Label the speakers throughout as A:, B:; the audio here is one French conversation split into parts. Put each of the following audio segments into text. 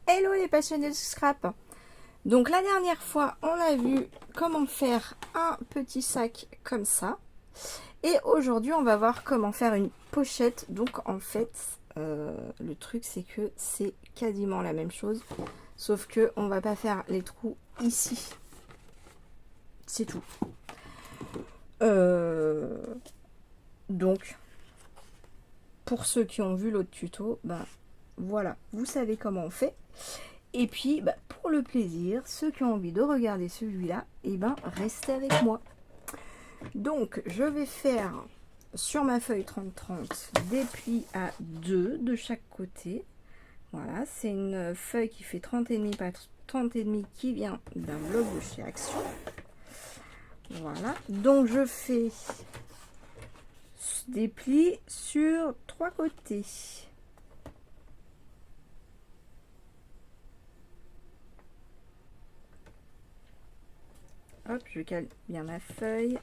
A: Hello les passionnés de scrap. Donc la dernière fois, on a vu comment faire un petit sac comme ça. Et aujourd'hui, on va voir comment faire une pochette. Donc en fait, le truc c'est que c'est quasiment la même chose. Sauf que on va pas faire les trous ici. C'est tout. Donc, pour ceux qui ont vu l'autre tuto, bah voilà, vous savez comment on fait. Et puis, bah, pour le plaisir, ceux qui ont envie de regarder celui-là, et ben restez avec moi. Donc, je vais faire sur ma feuille 30-30 des plis à 2 de chaque côté. Voilà, c'est une feuille qui fait 30,5 par 30,5 qui vient d'un blog de chez Action. Voilà, donc je fais des plis sur 3 côtés. Hop, je cale bien ma feuille.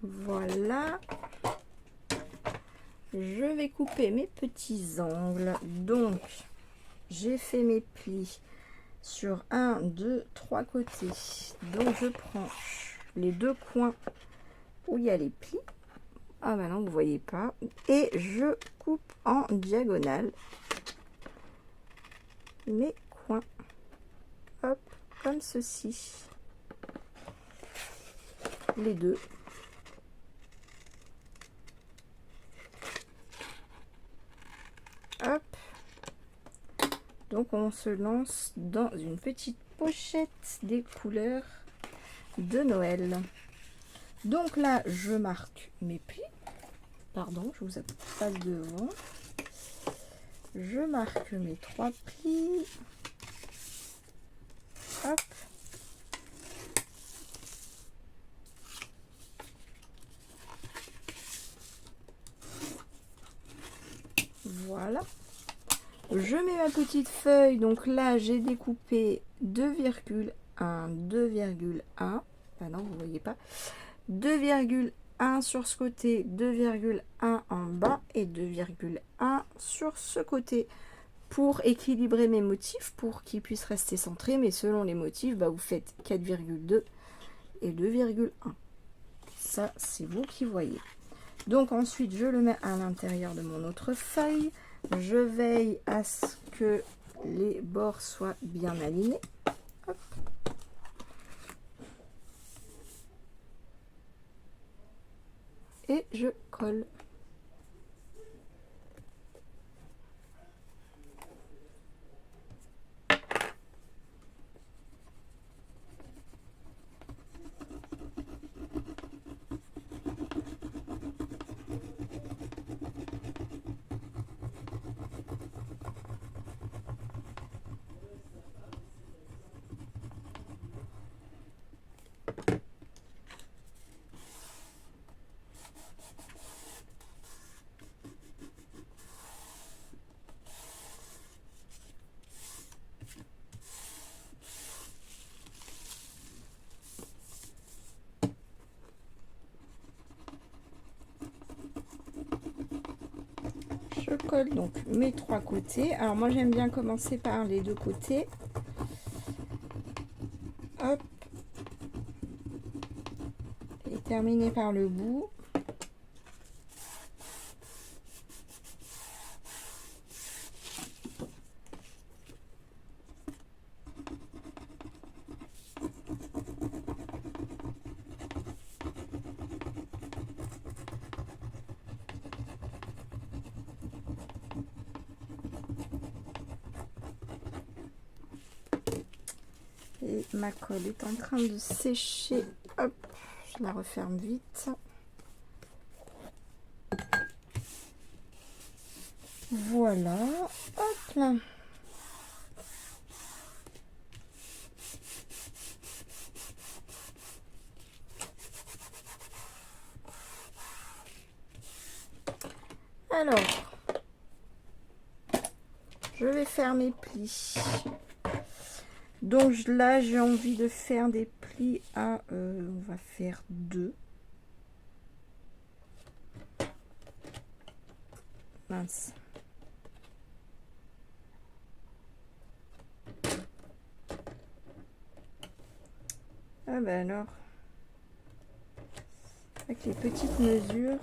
A: Voilà. Je vais couper mes petits angles. Donc, j'ai fait mes plis sur 1, 2, 3 côtés. Donc, je prends les deux coins où il y a les plis. Ah bah non, vous voyez pas. Et je coupe en diagonale mes coins. Hop, comme ceci. Les deux. Hop. Donc on se lance dans une petite pochette des couleurs de Noël. Donc là, je marque mes plis. Pardon, je vous passe devant. Je marque mes 3 plis. Hop. Voilà. Je mets ma petite feuille. Donc là, j'ai découpé 2,1, 2,1. Ah non, vous voyez pas. 2,1 sur ce côté, 2,1 en bas et 2,1 sur ce côté pour équilibrer mes motifs, pour qu'ils puissent rester centrés. Mais selon les motifs, bah, vous faites 4,2 et 2,1. Ça, c'est vous qui voyez. Donc ensuite, je le mets à l'intérieur de mon autre feuille. Je veille à ce que les bords soient bien alignés. Hop. Et je colle. Je colle donc mes 3 côtés. Alors moi j'aime bien commencer par les 2 côtés. Hop. Et terminer par le bout. Et ma colle est en train de sécher. Hop, je la referme vite. Voilà. Hop là. Alors, je vais faire mes plis. Donc là, j'ai envie de faire des plis à... on va faire 2. Mince. Ah bah alors, avec les petites mesures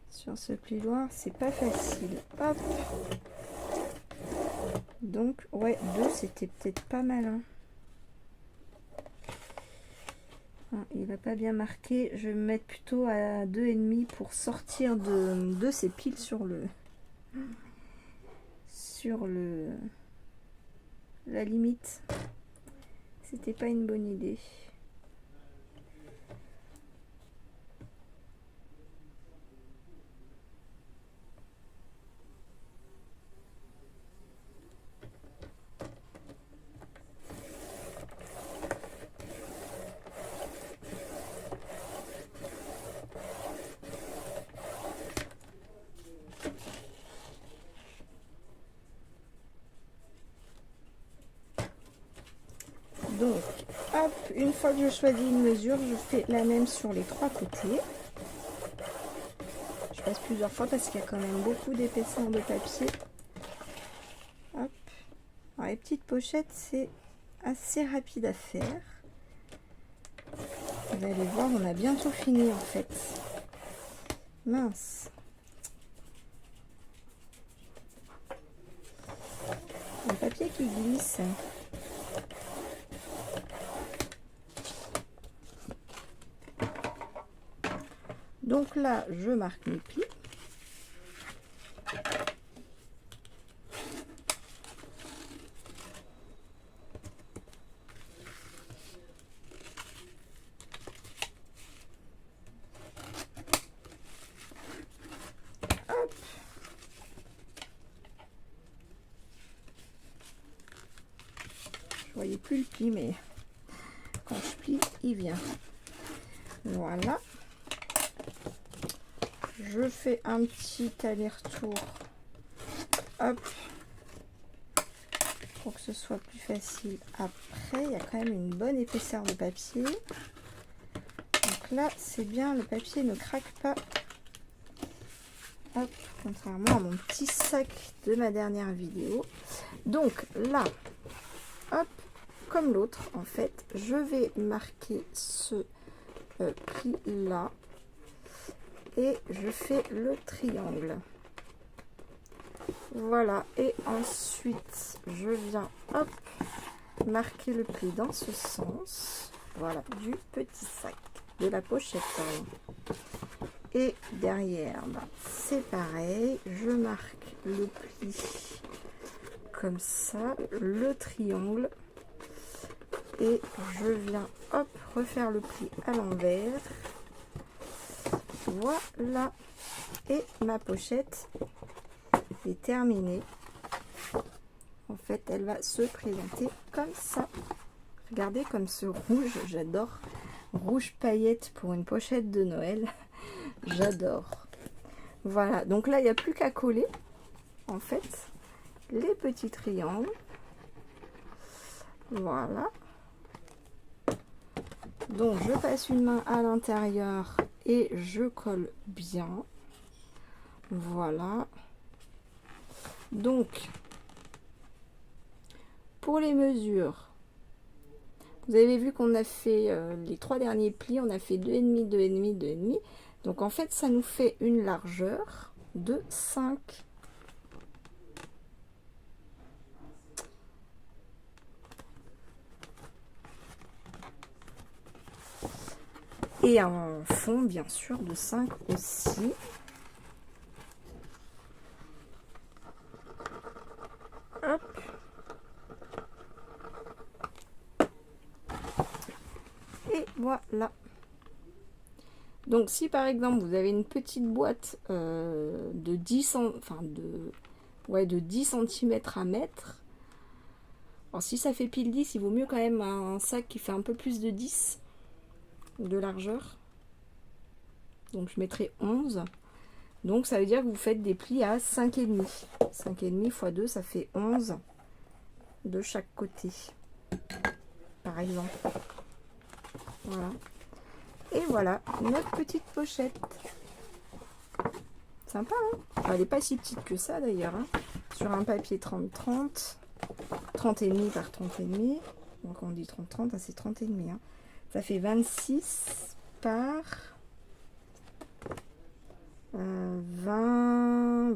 A: sur ce plioir, c'est pas facile. Hop. Donc ouais, 2 c'était peut-être pas malin. Ah, il va pas bien marqué. Je vais me mettre plutôt à 2,5 pour sortir de ces piles sur la limite. C'était pas une bonne idée. Donc, hop, une fois que je choisis une mesure, je fais la même sur les 3 côtés. Je passe plusieurs fois parce qu'il y a quand même beaucoup d'épaisseur de papier. Hop. Alors, les petites pochettes, c'est assez rapide à faire. Vous allez voir, on a bientôt fini en fait. Mince. Le papier qui glisse. Donc là, je marque mes plis. Hop. Je voyais plus le pli, mais quand je plie, il vient. Voilà. Je fais un petit aller-retour, hop, pour que ce soit plus facile. Après, il y a quand même une bonne épaisseur de papier. Donc là, c'est bien, le papier ne craque pas. Hop, contrairement à mon petit sac de ma dernière vidéo. Donc là, hop, comme l'autre, en fait, je vais marquer ce pli-là. Et je fais le triangle. Voilà, et ensuite je viens, hop, marquer le pli dans ce sens. Voilà, du petit sac, de la pochette, pardon. Et derrière, bah, c'est pareil, je marque le pli comme ça, le triangle, et je viens, hop, refaire le pli à l'envers. Voilà, et ma pochette est terminée. En fait, elle va se présenter comme ça. Regardez comme ce rouge, j'adore. Rouge paillette pour une pochette de Noël. J'adore. Voilà, donc là, il n'y a plus qu'à coller, en fait, les petits triangles. Voilà. Donc, je passe une main à l'intérieur et je colle bien. Voilà. Donc, pour les mesures, vous avez vu qu'on a fait les 3 derniers plis, on a fait 2,5, 2,5, 2,5. Donc, en fait, ça nous fait une largeur de 5. Et un fond, bien sûr, de 5 aussi. Hop. Et voilà. Donc, si par exemple, vous avez une petite boîte de 10 cm à mettre, alors si ça fait pile 10, il vaut mieux quand même un sac qui fait un peu plus de 10 de largeur. Donc, je mettrai 11. Donc ça veut dire que vous faites des plis à 5,5. 5,5 x 2, ça fait 11 de chaque côté. Par exemple. Voilà. Et voilà, notre petite pochette. Sympa, hein? Enfin, elle n'est pas si petite que ça d'ailleurs. Hein. Sur un papier 30-30. 30,5 par 30,5. Donc on dit 30-30, hein, c'est 30,5. Hein. Ça fait 26 par 20,4.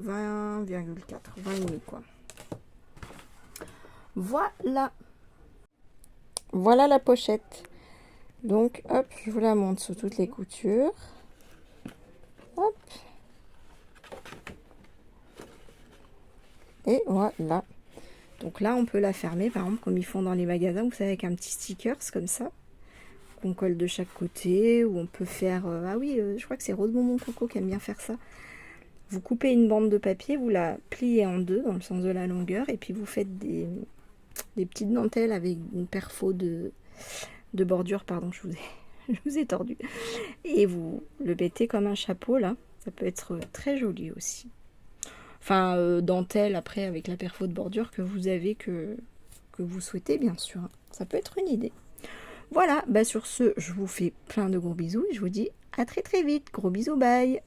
A: 20,5 quoi. Voilà. Voilà la pochette. Donc hop, je vous la montre sous toutes les coutures. Hop. Et voilà. Donc là, on peut la fermer, par exemple, comme ils font dans les magasins, vous savez, avec un petit sticker, comme ça, qu'on colle de chaque côté, ou on peut faire... ah oui, je crois que c'est Rose Bonbon Coco qui aime bien faire ça. Vous coupez une bande de papier, vous la pliez en deux, dans le sens de la longueur, et puis vous faites des petites dentelles avec une perfo de bordure, pardon, je vous ai tordu. Et vous le mettez comme un chapeau, là. Ça peut être très joli aussi. Enfin, dentelle après avec la perfo de bordure que vous avez, que vous souhaitez bien sûr. Ça peut être une idée. Voilà, bah sur ce, je vous fais plein de gros bisous et je vous dis à très très vite. Gros bisous, bye!